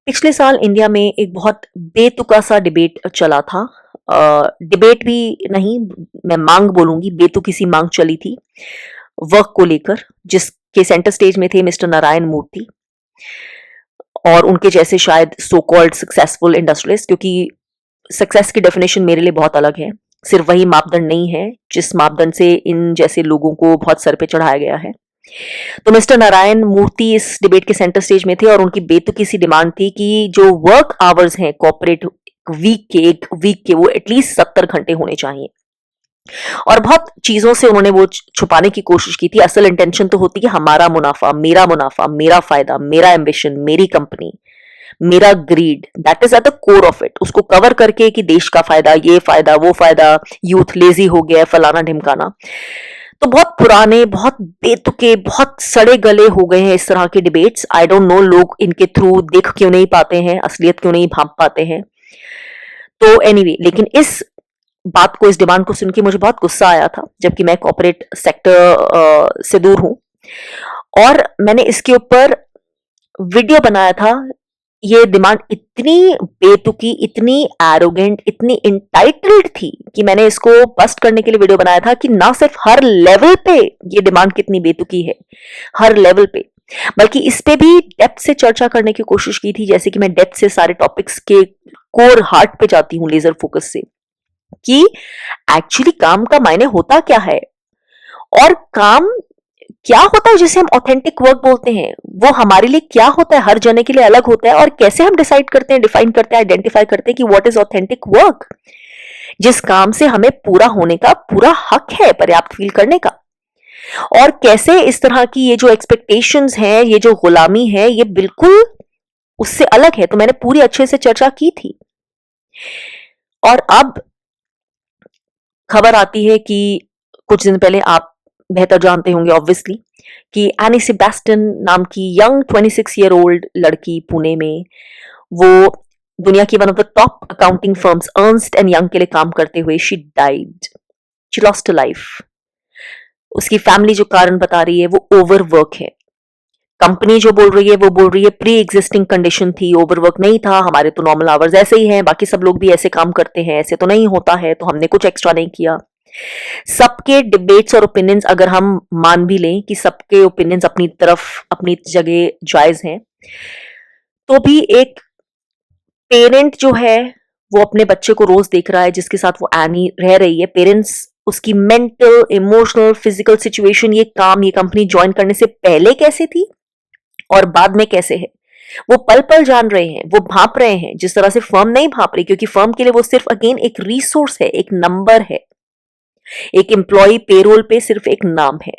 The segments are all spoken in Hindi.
पिछले साल इंडिया में एक बहुत बेतुका सा डिबेट चला था। डिबेट भी नहीं, मैं मांग बोलूंगी, बेतुकी सी मांग चली थी वर्क को लेकर, जिसके सेंटर स्टेज में थे मिस्टर नारायण मूर्ति और उनके जैसे शायद सो कॉल्ड सक्सेसफुल इंडस्ट्रियलिस्ट। क्योंकि सक्सेस की डेफिनेशन मेरे लिए बहुत अलग है। सिर्फ वही मापदंड नहीं है जिस मापदंड से इन जैसे लोगों को बहुत सर पे चढ़ाया गया है। तो मिस्टर नारायण मूर्ति इस डिबेट के सेंटर स्टेज में थे और उनकी बेतुकी सी डिमांड थी कि जो वर्क आवर्स हैं कॉर्पोरेट एक वीक के वो एटलीस्ट 70 घंटे होने चाहिए। और बहुत चीजों से उन्होंने वो छुपाने की कोशिश की थी। असल इंटेंशन तो होती है हमारा मुनाफा, मेरा फायदा, मेरा एम्बिशन, मेरी कंपनी, मेरा greed, that is at the core of it. उसको कवर करके कि देश का फायदा, ये फायदा, वो फायदा, यूथ लेजी हो गया, फलाना ढिमकाना। तो बहुत पुराने, बहुत बेतुके, बहुत सड़े गले हो गए हैं इस तरह के डिबेट्स। आई डोंट नो लोग इनके थ्रू देख क्यों नहीं पाते हैं, असलियत क्यों नहीं भांप पाते हैं। तो एनीवे, लेकिन इस बात को, इस डिमांड को सुन के मुझे बहुत गुस्सा आया था, जबकि मैं कॉर्पोरेट सेक्टर से दूर हूं। और मैंने इसके ऊपर वीडियो बनाया था। ये डिमांड इतनी बेतुकी, इतनी एरोगेंट, इतनी इंटाइटल्ड थी कि मैंने इसको बस्ट करने के लिए वीडियो बनाया था कि ना सिर्फ हर लेवल पे ये डिमांड कितनी बेतुकी है, हर लेवल पे, बल्कि इस पे भी डेप्थ से चर्चा करने की कोशिश की थी। जैसे कि मैं डेप्थ से सारे टॉपिक्स के कोर हार्ट पे जाती हूँ लेजर फोकस से, कि एक्चुअली काम का मायने होता क्या है और काम क्या होता है जिसे हम ऑथेंटिक वर्क बोलते हैं। वो हमारे लिए क्या होता है, हर जने के लिए अलग होता है। और कैसे हम डिसाइड करते हैं, डिफाइन करते हैं, आइडेंटिफाई करते हैं कि व्हाट इज ऑथेंटिक वर्क, जिस काम से हमें पूरा होने का पूरा हक है, पर्याप्त फील करने का। और कैसे इस तरह की ये जो एक्सपेक्टेशंस हैं, ये जो गुलामी है, ये बिल्कुल उससे अलग है। तो मैंने पूरी अच्छे से चर्चा की थी। और अब खबर आती है कि कुछ दिन पहले, आप बेहतर जानते होंगे ऑब्वियसली, कि एनी सेबेस्टियन नाम की यंग 26-year-old लड़की पुणे में, वो दुनिया की one of the top accounting firms Ernst and young के लिए काम करते हुए she died, she lost a life. उसकी फैमिली जो कारण बता रही है वो ओवरवर्क है। कंपनी जो बोल रही है वो बोल रही है प्री एग्जिस्टिंग कंडीशन थी, ओवरवर्क नहीं था, हमारे तो नॉर्मल आवर्स ऐसे ही हैं, बाकी सब लोग भी ऐसे काम करते हैं, ऐसे तो नहीं होता है, तो हमने कुछ एक्स्ट्रा नहीं किया। सबके डिबेट्स और ओपिनियंस अगर हम मान भी लें कि सबके ओपिनियंस अपनी तरफ, अपनी जगह जायज हैं, तो भी एक पेरेंट जो है वो अपने बच्चे को रोज देख रहा है जिसके साथ वो एनी रह रही है। पेरेंट्स, उसकी मेंटल, इमोशनल, फिजिकल सिचुएशन, ये काम, ये कंपनी ज्वाइन करने से पहले कैसे थी और बाद में कैसे है, वो पल पल जान रहे हैं, वो भांप रहे हैं, जिस तरह से फर्म नहीं भांप रही। क्योंकि फर्म के लिए वो सिर्फ अगेन एक रिसोर्स है, एक नंबर है, एक एम्प्लॉय पेरोल पे सिर्फ एक नाम है।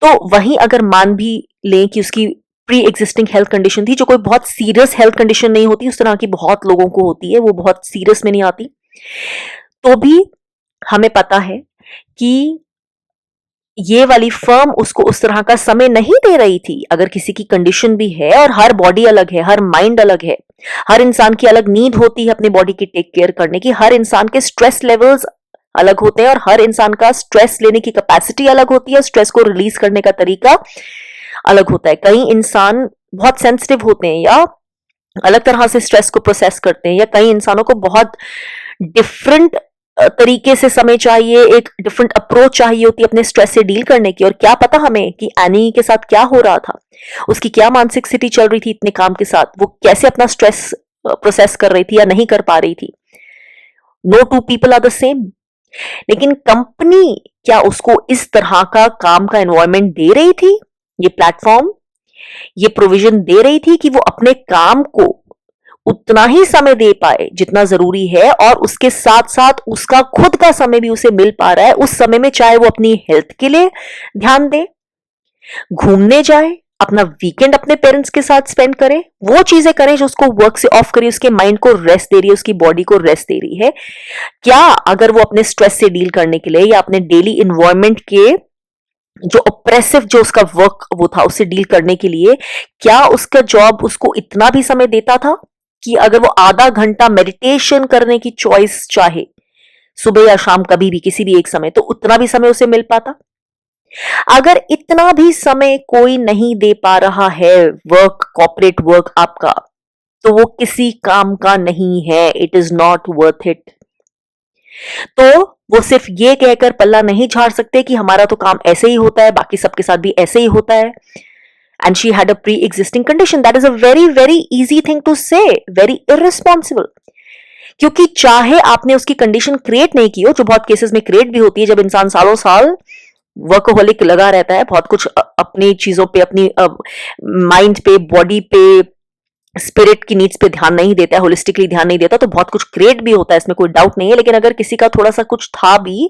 तो वहीं अगर मान भी लें कि उसकी प्री एग्जिस्टिंग हेल्थ कंडीशन थी, जो कोई बहुत सीरियस हेल्थ कंडीशन नहीं होती, उस तरह की बहुत लोगों को होती है, वो बहुत सीरियस में नहीं आती, तो भी हमें पता है कि ये वाली फर्म उसको उस तरह का समय नहीं दे रही थी। अगर किसी की कंडीशन भी है, और हर बॉडी अलग है, हर माइंड अलग है, हर इंसान की अलग नीड होती है अपनी बॉडी की टेक केयर करने की, हर इंसान के स्ट्रेस लेवल्स अलग होते हैं और हर इंसान का स्ट्रेस लेने की कैपेसिटी अलग होती है, स्ट्रेस को रिलीज करने का तरीका अलग होता है। कई इंसान बहुत सेंसिटिव होते हैं या अलग तरह से स्ट्रेस को प्रोसेस करते हैं, या कई इंसानों को बहुत डिफरेंट तरीके से समय चाहिए, एक डिफरेंट अप्रोच चाहिए होती है अपने स्ट्रेस से डील करने की। और क्या पता हमें कि एनी के साथ क्या हो रहा था, उसकी क्या मानसिक स्थिति चल रही थी इतने काम के साथ, वो कैसे अपना स्ट्रेस प्रोसेस कर रही थी या नहीं कर पा रही थी। No two people are the same. लेकिन कंपनी क्या उसको इस तरह का काम का एनवायरनमेंट दे रही थी, ये प्लेटफॉर्म, ये प्रोविजन दे रही थी कि वो अपने काम को उतना ही समय दे पाए जितना जरूरी है, और उसके साथ साथ उसका खुद का समय भी उसे मिल पा रहा है। उस समय में चाहे वो अपनी हेल्थ के लिए ध्यान दे, घूमने जाए, अपना वीकेंड अपने पेरेंट्स के साथ स्पेंड करे, वो चीजें करें जो उसको वर्क से ऑफ करी, उसके माइंड को रेस्ट दे रही है, उसकी बॉडी को रेस्ट दे रही है। क्या अगर वो अपने स्ट्रेस से डील करने के लिए या अपने डेली इन्वायरमेंट के जो ऑप्रेसिव, जो उसका वर्क वो था, उससे डील करने के लिए, क्या उसका जॉब उसको इतना भी समय देता था कि अगर वो आधा घंटा मेडिटेशन करने की चॉइस चाहे सुबह या शाम, कभी भी किसी भी एक समय, तो उतना भी समय उसे मिल पाता? अगर इतना भी समय कोई नहीं दे पा रहा है, वर्क, कॉर्पोरेट वर्क आपका, तो वो किसी काम का नहीं है, it is not worth it. तो वो सिर्फ ये कहकर पल्ला नहीं झाड़ सकते कि हमारा तो काम ऐसे ही होता है, बाकी सबके साथ भी ऐसे ही होता है। And she had a pre existing condition. That is a very very easy thing to say, very irresponsible. क्योंकि चाहे आपने उसकी कंडीशन क्रिएट नहीं की हो, जो बहुत केसेस में क्रिएट भी होती है, जब इंसान सालों साल वर्कहोलिक लगा रहता है, बहुत कुछ अपनी चीजों पे, अपनी माइंड पे, बॉडी पे, स्पिरिट की नीड्स पे ध्यान नहीं देता है, होलिस्टिकली ध्यान नहीं देता, तो बहुत कुछ क्रिएट भी होता है, इसमें कोई डाउट नहीं है। लेकिन अगर किसी का थोड़ा सा कुछ था भी,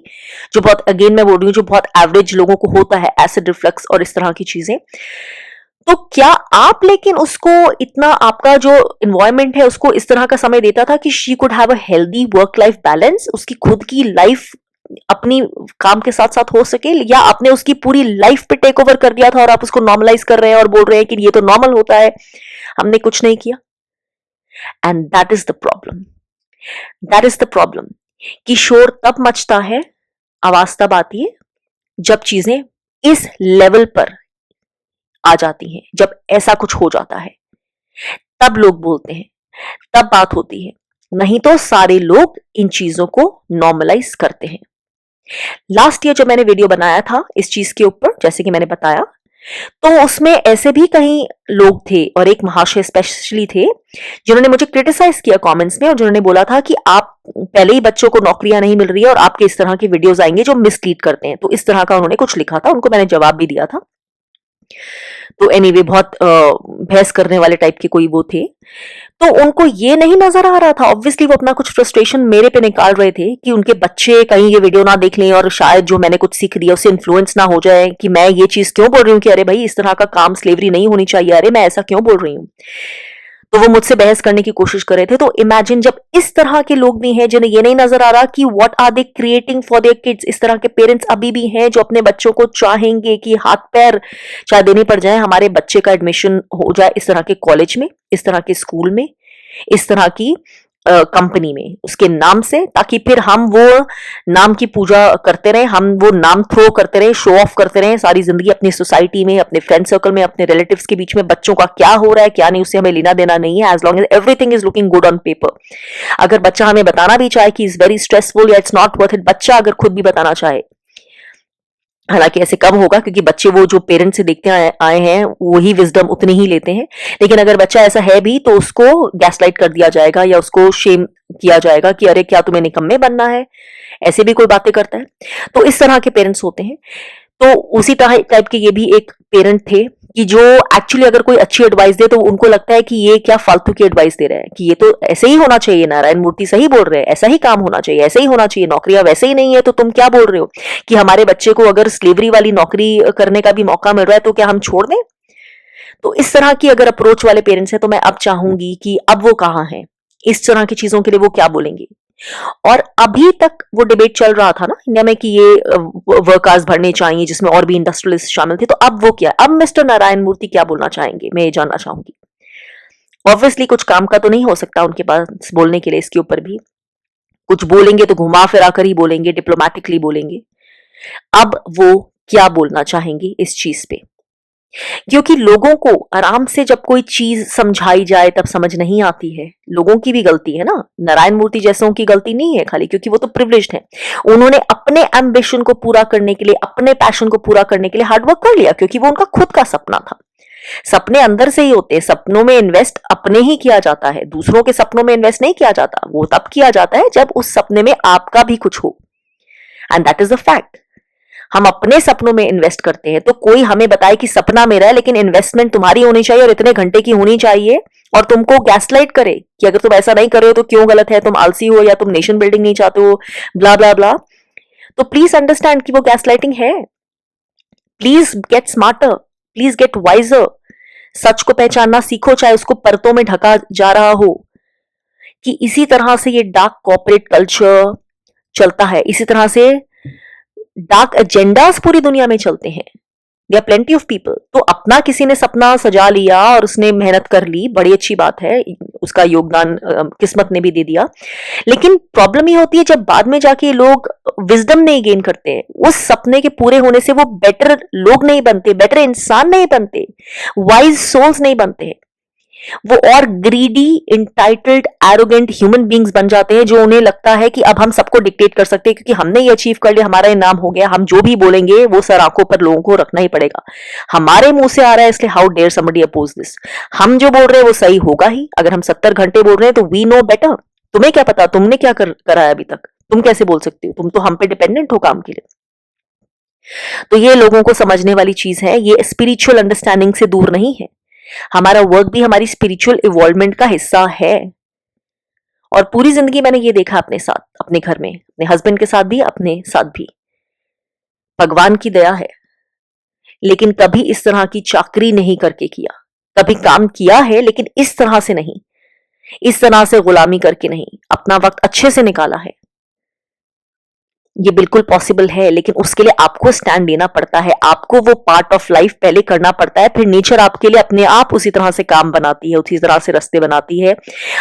जो बहुत, अगेन मैं बोल रही हूँ, जो बहुत एवरेज लोगों को होता है, एसिड रिफ्लक्स और इस तरह की चीजें, तो क्या आप लेकिन उसको इतना, आपका जो इन्वायरमेंट है उसको इस तरह का समय देता था कि she could have a healthy work life balance, उसकी खुद की लाइफ अपनी काम के साथ साथ हो सके, या आपने उसकी पूरी लाइफ पे टेक ओवर कर दिया था और आप उसको नॉर्मलाइज कर रहे हैं और बोल रहे हैं कि ये तो नॉर्मल होता है, हमने कुछ नहीं किया। And that is the problem, that is the problem, कि शोर तब मचता है, आवाज तब आती है जब चीजें इस लेवल पर आ जाती हैं, जब ऐसा कुछ हो जाता है, तब लोग बोलते हैं, तब बात होती है। नहीं तो सारे लोग इन चीजों को नॉर्मलाइज करते हैं। लास्ट ईयर जब मैंने वीडियो बनाया था इस चीज के ऊपर, जैसे कि मैंने बताया, तो उसमें ऐसे भी कई लोग थे, और एक महाशय स्पेशली थे, जिन्होंने मुझे क्रिटिसाइज किया कमेंट्स में, और जिन्होंने बोला था कि आप पहले ही बच्चों को नौकरियां नहीं मिल रही है और आपके इस तरह की वीडियोस आएंगे जो मिसलीड करते हैं। तो इस तरह का उन्होंने कुछ लिखा था, उनको मैंने जवाब भी दिया था। तो एनीवे बहुत बहस करने वाले टाइप के कोई वो थे, तो उनको ये नहीं नजर आ रहा था, ऑब्वियसली वो अपना कुछ फ्रस्ट्रेशन मेरे पे निकाल रहे थे कि उनके बच्चे कहीं ये वीडियो ना देख लें और शायद जो मैंने कुछ सीख दिया उससे इन्फ्लुएंस ना हो जाए, कि मैं ये चीज क्यों बोल रही हूँ कि अरे भाई इस तरह का काम, स्लेवरी नहीं होनी चाहिए, अरे मैं ऐसा क्यों बोल रही हूँ। तो वो मुझसे बहस करने की कोशिश कर रहे थे। तो इमेजिन जब इस तरह के लोग भी हैं जिन्हें ये नहीं नजर आ रहा कि what are they creating for their kids, इस तरह के पेरेंट्स अभी भी हैं जो अपने बच्चों को चाहेंगे कि हाथ पैर चाहे देने पड़ जाए, हमारे बच्चे का एडमिशन हो जाए इस तरह के कॉलेज में, इस तरह के स्कूल में, इस तरह की कंपनी में, उसके नाम से, ताकि फिर हम वो नाम की पूजा करते रहे, हम वो नाम थ्रो करते रहे, शो ऑफ करते रहे सारी जिंदगी अपनी सोसाइटी में, अपने फ्रेंड सर्कल में, अपने रिलेटिव्स के बीच में। बच्चों का क्या हो रहा है क्या नहीं उससे हमें लेना देना नहीं है, as long as everything is looking good on paper. अगर बच्चा हमें बताना भी चाहे कि इज वेरी स्ट्रेसफुल या इट्स नॉट वर्थ इट, बच्चा अगर खुद भी बताना चाहे, हालांकि ऐसे कम होगा क्योंकि बच्चे वो जो पेरेंट्स से देखते आए हैं वही विजडम उतनी ही लेते हैं, लेकिन अगर बच्चा ऐसा है भी तो उसको गैसलाइट कर दिया जाएगा या उसको शेम किया जाएगा कि अरे क्या तुम्हें निकम्मे बनना है, ऐसे भी कोई बातें करता है। तो इस तरह के पेरेंट्स होते हैं। तो उसी तरह टाइप के ये भी एक पेरेंट थे कि जो एक्चुअली अगर कोई अच्छी एडवाइस दे तो उनको लगता है कि ये क्या फालतू की एडवाइस दे रहा है, कि ये तो ऐसे ही होना चाहिए, नारायण मूर्ति सही बोल रहे हैं, ऐसा ही काम होना चाहिए, ऐसे ही होना चाहिए, नौकरियां वैसे ही नहीं है तो तुम क्या बोल रहे हो कि हमारे बच्चे को अगर स्लेवरी वाली नौकरी करने का भी मौका मिल रहा है तो क्या हम छोड़ दें। तो इस तरह की अगर अप्रोच वाले पेरेंट्स हैं तो मैं अब चाहूंगी कि अब वो कहाँ हैं, इस तरह की चीजों के लिए वो क्या बोलेंगे। और अभी तक वो डिबेट चल रहा था ना इंडिया में कि ये वर्क आवर्स बढ़ने चाहिए जिसमें और भी इंडस्ट्रियलिस्ट शामिल थे, तो अब वो क्या, अब मिस्टर नारायण मूर्ति क्या बोलना चाहेंगे, मैं ये जानना चाहूंगी। ऑब्वियसली कुछ काम का तो नहीं हो सकता उनके पास बोलने के लिए, इसके ऊपर भी कुछ बोलेंगे तो घुमा फिरा कर ही बोलेंगे, डिप्लोमेटिकली बोलेंगे। अब वो क्या बोलना चाहेंगे इस चीज पे, क्योंकि लोगों को आराम से जब कोई चीज समझाई जाए तब समझ नहीं आती है। लोगों की भी गलती है ना, नारायण मूर्ति जैसों की गलती नहीं है खाली, क्योंकि वो तो प्रिविलेज्ड हैं। उन्होंने अपने एम्बिशन को पूरा करने के लिए, अपने पैशन को पूरा करने के लिए हार्डवर्क कर लिया, क्योंकि वो उनका खुद का सपना था। सपने अंदर से ही होते हैं, सपनों में इन्वेस्ट अपने ही किया जाता है, दूसरों के सपनों में इन्वेस्ट नहीं किया जाता। वो तब किया जाता है जब उस सपने में आपका भी कुछ हो, and that is the fact. हम अपने सपनों में इन्वेस्ट करते हैं, तो कोई हमें बताए कि सपना मेरा है लेकिन इन्वेस्टमेंट तुम्हारी होनी चाहिए और इतने घंटे की होनी चाहिए, और तुमको गैसलाइट करे कि अगर तुम ऐसा नहीं कर रहे हो तो क्यों गलत है, तुम आलसी हो या तुम नेशन बिल्डिंग नहीं चाहते हो, ब्ला ब्ला ब्ला, तो प्लीज अंडरस्टैंड कि वो गैसलाइटिंग है। Please get smarter, please get wiser. सच को पहचानना सीखो, चाहे उसको परतों में ढका जा रहा हो। कि इसी तरह से ये डार्क कॉर्पोरेट कल्चर चलता है, इसी तरह से डार्क एजेंडास पूरी दुनिया में चलते हैं। There are plenty of people. तो अपना किसी ने सपना सजा लिया और उसने मेहनत कर ली, बड़ी अच्छी बात है, उसका योगदान किस्मत ने भी दे दिया। लेकिन प्रॉब्लम ये होती है जब बाद में जाके लोग विजडम नहीं गेन करते हैं, उस सपने के पूरे होने से वो बेटर लोग नहीं बनते, बेटर इंसान नहीं बनते, वाइज सोल्स नहीं बनते। वो और greedy, entitled, arrogant human beings बन जाते हैं, जो उन्हें लगता है कि अब हम सबको डिक्टेट कर सकते हैं क्योंकि हमने ये अचीव कर लिया, हमारा ये नाम हो गया, हम जो भी बोलेंगे वो सर आंखों पर लोगों को रखना ही पड़ेगा, हमारे मुंह से आ रहा है, इसलिए how dare somebody oppose this. हम जो बोल रहे हैं वो सही होगा ही। अगर हम 70 घंटे बोल रहे हैं तो वी नो बेटर। तुम्हें क्या पता, तुमने क्या करा है अभी तक, तुम कैसे बोल सकती हो, तुम तो हम पे डिपेंडेंट हो काम के लिए। तो ये लोगों को समझने वाली चीज है, ये स्पिरिचुअल अंडरस्टैंडिंग से दूर नहीं है। हमारा वर्क भी हमारी स्पिरिचुअल इवॉल्वमेंट का हिस्सा है। और पूरी जिंदगी मैंने ये देखा अपने साथ, अपने घर में, अपने हस्बैंड के साथ भी, अपने साथ भी। भगवान की दया है, लेकिन कभी इस तरह की चाकरी नहीं करके किया। कभी काम किया है लेकिन इस तरह से नहीं, इस तरह से गुलामी करके नहीं, अपना वक्त अच्छे से निकाला है। ये बिल्कुल पॉसिबल है, लेकिन उसके लिए आपको स्टैंड लेना पड़ता है, आपको वो पार्ट ऑफ लाइफ पहले करना पड़ता है, फिर नेचर आपके लिए अपने आप उसी तरह से काम बनाती है, उसी तरह से रास्ते बनाती है।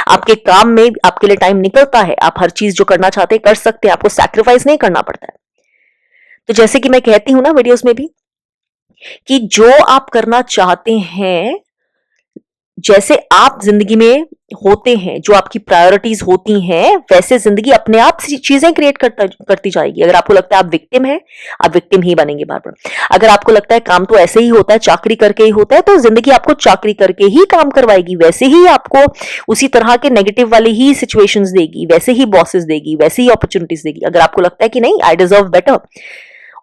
आपके काम में आपके लिए टाइम निकलता है, आप हर चीज जो करना चाहते हैं कर सकते हैं, आपको सैक्रिफाइस नहीं करना पड़ता है। तो जैसे कि मैं कहती हूं ना वीडियोस में भी, कि जो आप करना चाहते हैं, जैसे आप जिंदगी में होते हैं, जो आपकी प्रायोरिटीज होती हैं, वैसे जिंदगी अपने आप चीजें क्रिएट करती जाएगी। अगर आपको लगता है आप विक्टिम हैं, आप विक्टिम ही बनेंगे बार बार। अगर आपको लगता है काम तो ऐसे ही होता है, चाकरी करके ही होता है, तो जिंदगी आपको चाकरी करके ही काम करवाएगी, वैसे ही आपको उसी तरह के नेगेटिव वाले ही सिचुएशंस देगी, वैसे ही बॉसेस देगी, वैसे ही अपॉर्चुनिटीज देगी। अगर आपको लगता है कि नहीं, आई डिजर्व बेटर,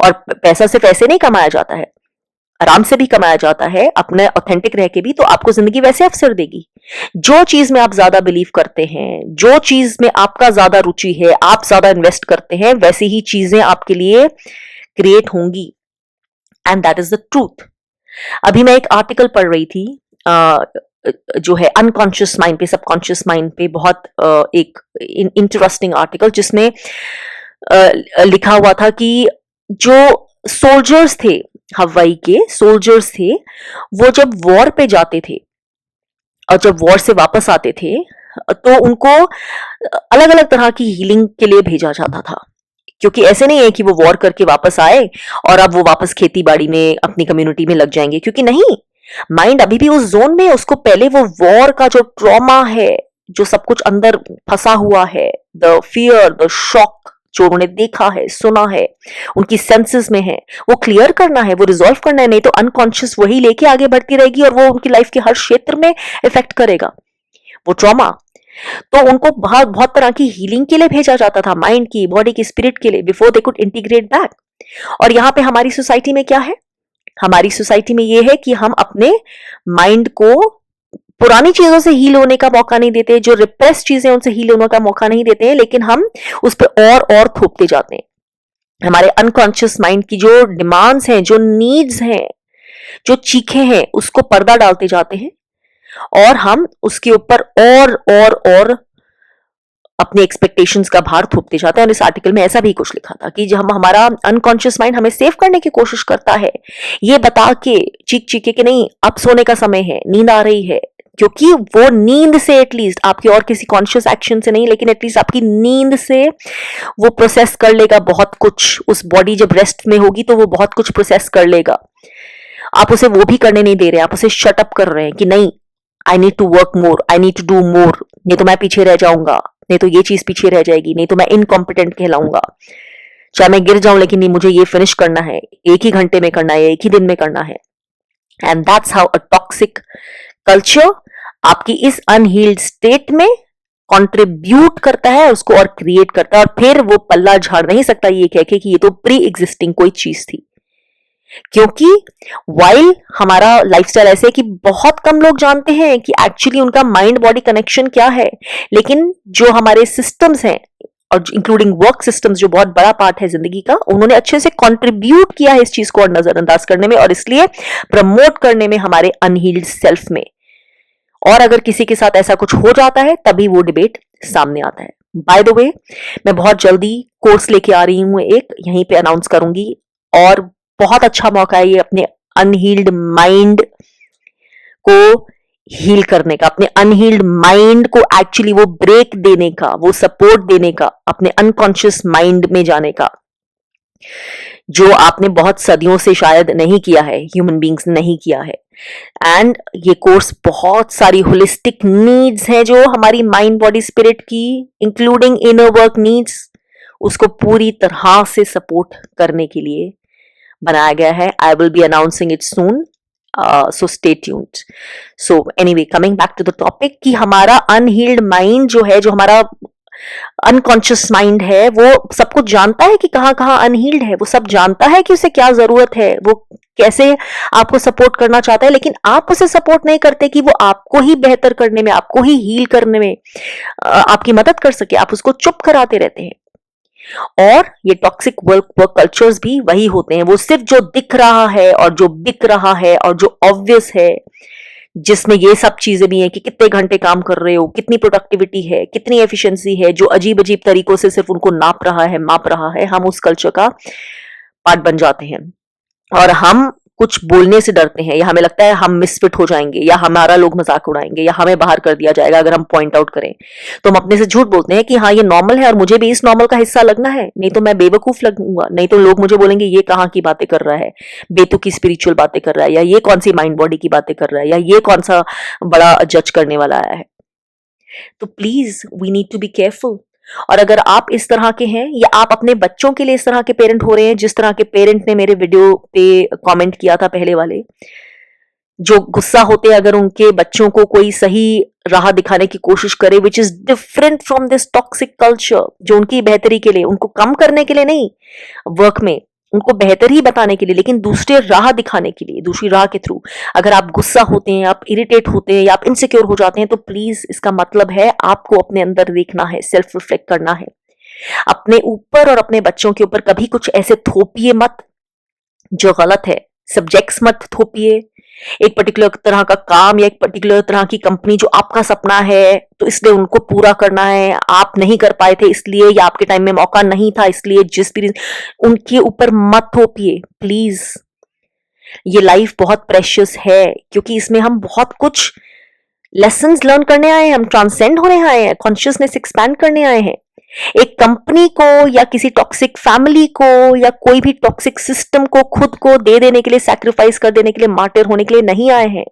और पैसा सिर्फ ऐसे नहीं कमाया जाता है, आराम से भी कमाया जाता है, अपने ऑथेंटिक रह के भी, तो आपको जिंदगी वैसे अवसर देगी। जो चीज में आप ज्यादा बिलीव करते हैं, जो चीज में आपका ज्यादा रुचि है, आप ज्यादा इन्वेस्ट करते हैं, वैसे ही चीजें आपके लिए क्रिएट होंगी। And that is the truth. अभी मैं एक आर्टिकल पढ़ रही थी, जो है अनकॉन्शियस माइंड पे, सबकॉन्शियस माइंड पे, बहुत एक इंटरेस्टिंग आर्टिकल, जिसमें लिखा हुआ था कि जो सोल्जर्स थे, हवाई के सोल्जर्स थे, वो जब वॉर पे जाते थे और जब वॉर से वापस आते थे, तो उनको अलग अलग तरह की हीलिंग के लिए भेजा जाता था। क्योंकि ऐसे नहीं है कि वो वॉर करके वापस आए और अब वो वापस खेती बाड़ी में, अपनी कम्युनिटी में लग जाएंगे, क्योंकि नहीं, माइंड अभी भी उस जोन में है। उसको पहले वो वॉर का जो ट्रॉमा है, जो सब कुछ अंदर फंसा हुआ है, द फियर, द शॉक, जो उन्होंने देखा है, सुना है, उनकी सेंसेस में है, वो क्लियर करना है, वो रिजॉल्व करना है। नहीं तो अनकॉन्शियस वही लेके आगे बढ़ती रहेगी और वो उनकी लाइफ के हर क्षेत्र में इफेक्ट करेगा वो ट्रॉमा। तो उनको बहुत बहुत तरह की हीलिंग के लिए भेजा जाता था, माइंड की, बॉडी की, स्पिरिट के लिए, before they could integrate back. और यहाँ पे हमारी सोसाइटी में क्या है, हमारी सोसाइटी में ये है कि हम अपने माइंड को पुरानी चीजों से हील होने का मौका नहीं देते, जो रिप्रेस चीजें उनसे हील होने का मौका नहीं देते हैं, लेकिन हम उस पर और थोपते जाते हैं। हमारे अनकॉन्शियस माइंड की जो डिमांड्स हैं, जो नीड्स हैं, जो चीखें हैं, उसको पर्दा डालते जाते हैं और हम उसके ऊपर और अपने एक्सपेक्टेशंस का भार थोपते जाते हैं। और इस आर्टिकल में ऐसा भी कुछ लिखा था कि जब हमारा अनकॉन्शियस माइंड हमें सेव करने की कोशिश करता है, ये बता के, चीख के नहीं, अब सोने का समय है, नींद आ रही है, क्योंकि वो नींद से, एटलीस्ट आपकी और किसी कॉन्शियस एक्शन से नहीं, लेकिन एटलीस्ट आपकी नींद से वो प्रोसेस कर लेगा बहुत कुछ। उस बॉडी जब रेस्ट में होगी तो वो बहुत कुछ प्रोसेस कर लेगा। आप उसे वो भी करने नहीं दे रहे, आप उसे शट अप कर रहे हैं कि नहीं, I need to work more, I need to do more, नहीं तो मैं पीछे रह जाऊंगा, नहीं तो ये चीज पीछे रह जाएगी, नहीं तो मैं इनकॉम्पिटेंट कहलाऊंगा, चाहे मैं गिर जाऊं लेकिन नहीं, मुझे ये फिनिश करना है, एक ही घंटे में करना है, एक ही दिन में करना है। And that's how a toxic culture आपकी इस अनहील्ड स्टेट में कंट्रीब्यूट करता है, उसको और क्रिएट करता है। और फिर वो पल्ला झाड़ नहीं सकता ये कह के कि ये तो प्री एग्जिस्टिंग कोई चीज थी, क्योंकि वाइल हमारा लाइफस्टाइल ऐसे है कि बहुत कम लोग जानते हैं कि एक्चुअली उनका माइंड बॉडी कनेक्शन क्या है। लेकिन जो हमारे सिस्टम्स हैं, और इंक्लूडिंग वर्क सिस्टम्स, जो बहुत बड़ा पार्ट है जिंदगी का, उन्होंने अच्छे से कंट्रीब्यूट किया है इस चीज को और नजरअंदाज करने में, और इसलिए प्रमोट करने में हमारे अनहील्ड सेल्फ में। और अगर किसी के साथ ऐसा कुछ हो जाता है, तभी वो डिबेट सामने आता है। बाय द वे, मैं बहुत जल्दी कोर्स लेके आ रही हूं, एक यहीं पे अनाउंस करूंगी, और बहुत अच्छा मौका है ये अपने अनहील्ड माइंड को हील करने का, अपने अनहील्ड माइंड को एक्चुअली वो ब्रेक देने का, वो सपोर्ट देने का, अपने अनकॉन्शियस माइंड में जाने का। जो आपने बहुत सदियों से शायद नहीं किया है, ह्यूमन बींग्स ने नहीं किया है। एंड ये कोर्स बहुत सारी होलिस्टिक नीड्स हैं जो हमारी माइंड बॉडी स्पिरिट की, इंक्लूडिंग इनर वर्क नीड्स, उसको पूरी तरह से सपोर्ट करने के लिए बनाया गया है। I will be announcing it soon, so stay tuned. So anyway, coming back to the topic, कि हमारा अनहील्ड माइंड जो है, जो हमारा अनकॉन्शियस माइंड है, वो सब कुछ जानता है कि कहाँ कहाँ अनहील्ड है, वो सब जानता है कि उसे क्या जरूरत है, वो कैसे आपको सपोर्ट करना चाहता है, लेकिन आप उसे सपोर्ट नहीं करते कि वो आपको ही बेहतर करने में, आपको ही हील करने में आपकी मदद कर सके। आप उसको चुप कराते रहते हैं। और ये टॉक्सिक वर्क कल्चर्स भी वही होते हैं, वो सिर्फ जो दिख रहा है और जो बिक रहा है और जो ऑब्वियस है, जिसमें ये सब चीजें भी हैं कि कितने घंटे काम कर रहे हो, कितनी प्रोडक्टिविटी है, कितनी एफिशिएंसी है, जो अजीब अजीब तरीकों से सिर्फ उनको नाप रहा है, माप रहा है, हम उस कल्चर का पार्ट बन जाते हैं। और हम कुछ बोलने से डरते हैं, या हमें लगता है हम मिसफिट हो जाएंगे, या हमारा लोग मजाक उड़ाएंगे, या हमें बाहर कर दिया जाएगा अगर हम पॉइंट आउट करें। तो हम अपने से झूठ बोलते हैं कि हाँ ये नॉर्मल है और मुझे भी इस नॉर्मल का हिस्सा लगना है, नहीं तो मैं बेवकूफ लगूंगा, नहीं तो लोग मुझे बोलेंगे ये कहाँ की बातें कर रहा है, बेतुकी स्पिरिचुअल बातें कर रहा है, या ये कौन सी माइंड बॉडी की बातें कर रहा है, या ये कौन सा बड़ा जज करने वाला आया है। तो please we need to be careful. और अगर आप इस तरह के हैं, या आप अपने बच्चों के लिए इस तरह के पेरेंट हो रहे हैं, जिस तरह के पेरेंट ने मेरे वीडियो पे कमेंट किया था पहले वाले, जो गुस्सा होते हैं अगर उनके बच्चों को कोई सही राह दिखाने की कोशिश करे, which is different from this toxic culture, जो उनकी बेहतरी के लिए, उनको कम करने के लिए नहीं वर्क में, उनको बेहतर ही बताने के लिए, लेकिन दूसरे राह दिखाने के लिए, दूसरी राह के थ्रू अगर आप गुस्सा होते हैं, आप इरिटेट होते हैं, या आप इनसिक्योर हो जाते हैं, तो प्लीज इसका मतलब है आपको अपने अंदर देखना है, सेल्फ रिफ्लेक्ट करना है। अपने ऊपर और अपने बच्चों के ऊपर कभी कुछ ऐसे थोपिए मत जो गलत है। सब्जेक्ट्स मत थोपिए। एक पर्टिकुलर तरह का काम या एक पर्टिकुलर तरह की कंपनी जो आपका सपना है, तो इसलिए उनको पूरा करना है, आप नहीं कर पाए थे इसलिए, या आपके टाइम में मौका नहीं था इसलिए, जिस भी उनके ऊपर मत थोपिए प्लीज। ये लाइफ बहुत प्रेशियस है, क्योंकि इसमें हम बहुत कुछ लेसन्स लर्न करने आए हैं, हम ट्रांसेंड होने आए हैं, कॉन्शियसनेस एक्सपैंड करने आए हैं। एक कंपनी को, या किसी टॉक्सिक फैमिली को, या कोई भी टॉक्सिक सिस्टम को खुद को दे देने के लिए, सैक्रिफाइस कर देने के लिए, मार्टिर होने के लिए नहीं आए हैं।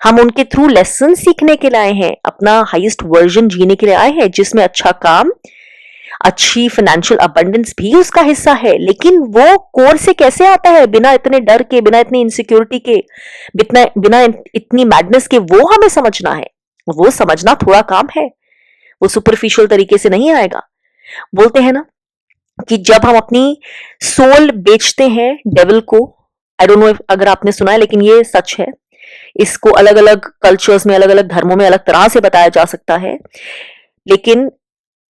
हम उनके थ्रू लेसन सीखने के लिए आए हैं, अपना हाईएस्ट वर्जन जीने के लिए आए हैं, जिसमें अच्छा काम, अच्छी फाइनेंशियल अबंडेंस भी उसका हिस्सा है। लेकिन वो कोर से कैसे आता है, बिना इतने डर के, बिना इतनी इनसिक्योरिटी के, बिना इतनी मैडनेस के, वो हमें समझना है। वो समझना थोड़ा काम है, वो सुपरफिशियल तरीके से नहीं आएगा। बोलते हैं ना कि जब हम अपनी सोल बेचते हैं डेविल को, आई डोंट नो अगर आपने सुना है, लेकिन ये सच है। इसको अलग अलग कल्चर्स में, अलग अलग धर्मों में अलग तरह से बताया जा सकता है, लेकिन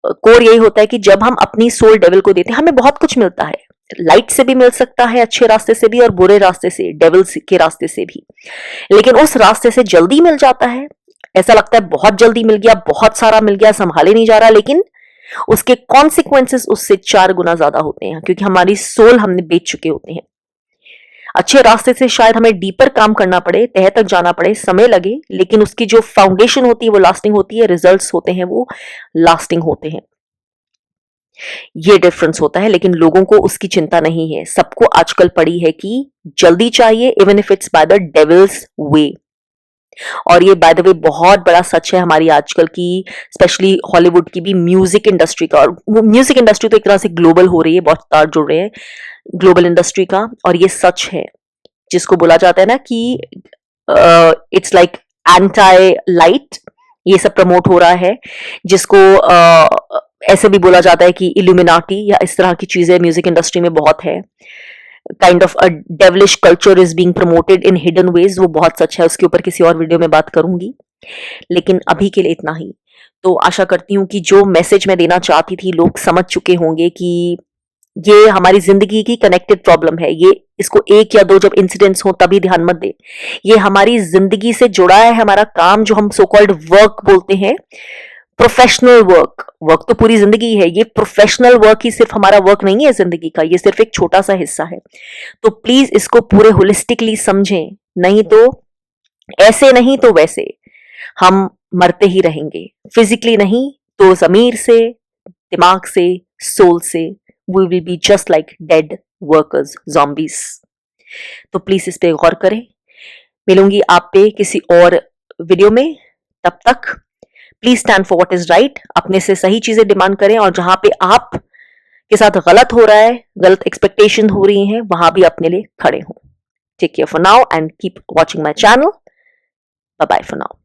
कोर यही होता है कि जब हम अपनी सोल डेविल को देते हैं, हमें बहुत कुछ मिलता है। लाइट से भी मिल सकता है, अच्छे रास्ते से भी, और बुरे रास्ते से, डेविल के रास्ते से भी। लेकिन उस रास्ते से जल्दी मिल जाता है, ऐसा लगता है बहुत जल्दी मिल गया, बहुत सारा मिल गया, संभाले नहीं जा रहा, लेकिन उसके कॉन्सिक्वेंसेस उससे 4 गुना ज्यादा होते हैं, क्योंकि हमारी सोल हमने बेच चुके होते हैं। अच्छे रास्ते से शायद हमें डीपर काम करना पड़े, तह तक जाना पड़े, समय लगे, लेकिन उसकी जो फाउंडेशन होती है वो लास्टिंग होती है, रिजल्ट्स होते हैं वो लास्टिंग होते हैं। ये डिफरेंस होता है, लेकिन लोगों को उसकी चिंता नहीं है। सबको आजकल पड़ी है कि जल्दी चाहिए, even if it's by the devil's way. और ये बाय द वे बहुत बड़ा सच है हमारी आजकल की, स्पेशली हॉलीवुड की भी, म्यूजिक इंडस्ट्री का। और म्यूजिक इंडस्ट्री तो एक तरह से ग्लोबल हो रही है, बहुत तार जुड़ रहे हैं ग्लोबल इंडस्ट्री का, और ये सच है जिसको बोला जाता है ना कि इट्स लाइक एंटी लाइट, ये सब प्रमोट हो रहा है, जिसको ऐसे भी बोला जाता है कि इल्यूमिनाटी, या इस तरह की चीजें म्यूजिक इंडस्ट्री में बहुत है। Kind of a devilish culture is being promoted in hidden ways, वो बहुत सच है, उसके ऊपर किसी और वीडियो में बात करूंगी। लेकिन अभी के लिए इतना ही। तो आशा करती हूँ कि जो मैसेज मैं देना चाहती थी लोग समझ चुके होंगे कि ये हमारी जिंदगी की कनेक्टेड प्रॉब्लम है। ये इसको 1 या 2 जब इंसिडेंट्स हो तभी ध्यान मत दे, ये हमारी जिंदगी से जुड़ा है। हमारा काम जो हम सो कॉल्ड वर्क बोलते हैं, प्रोफेशनल वर्क, वर्क तो पूरी जिंदगी है, ये प्रोफेशनल वर्क ही सिर्फ हमारा वर्क नहीं है जिंदगी का, ये सिर्फ एक छोटा सा हिस्सा है। तो प्लीज इसको पूरे होलिस्टिकली समझें, नहीं तो ऐसे नहीं तो वैसे हम मरते ही रहेंगे, फिजिकली नहीं तो जमीर से, दिमाग से, सोल से, we will be just like dead workers, zombies। तो प्लीज इस पे गौर करें। मिलूंगी आप पे किसी और वीडियो में। तब तक please stand for what is right. अपने से सही चीजें डिमांड करें, और जहां पे आप के साथ गलत हो रहा है, गलत एक्सपेक्टेशन हो रही हैं, वहां भी अपने लिए खड़े हों। Take care for now and keep watching my channel. Bye bye for now.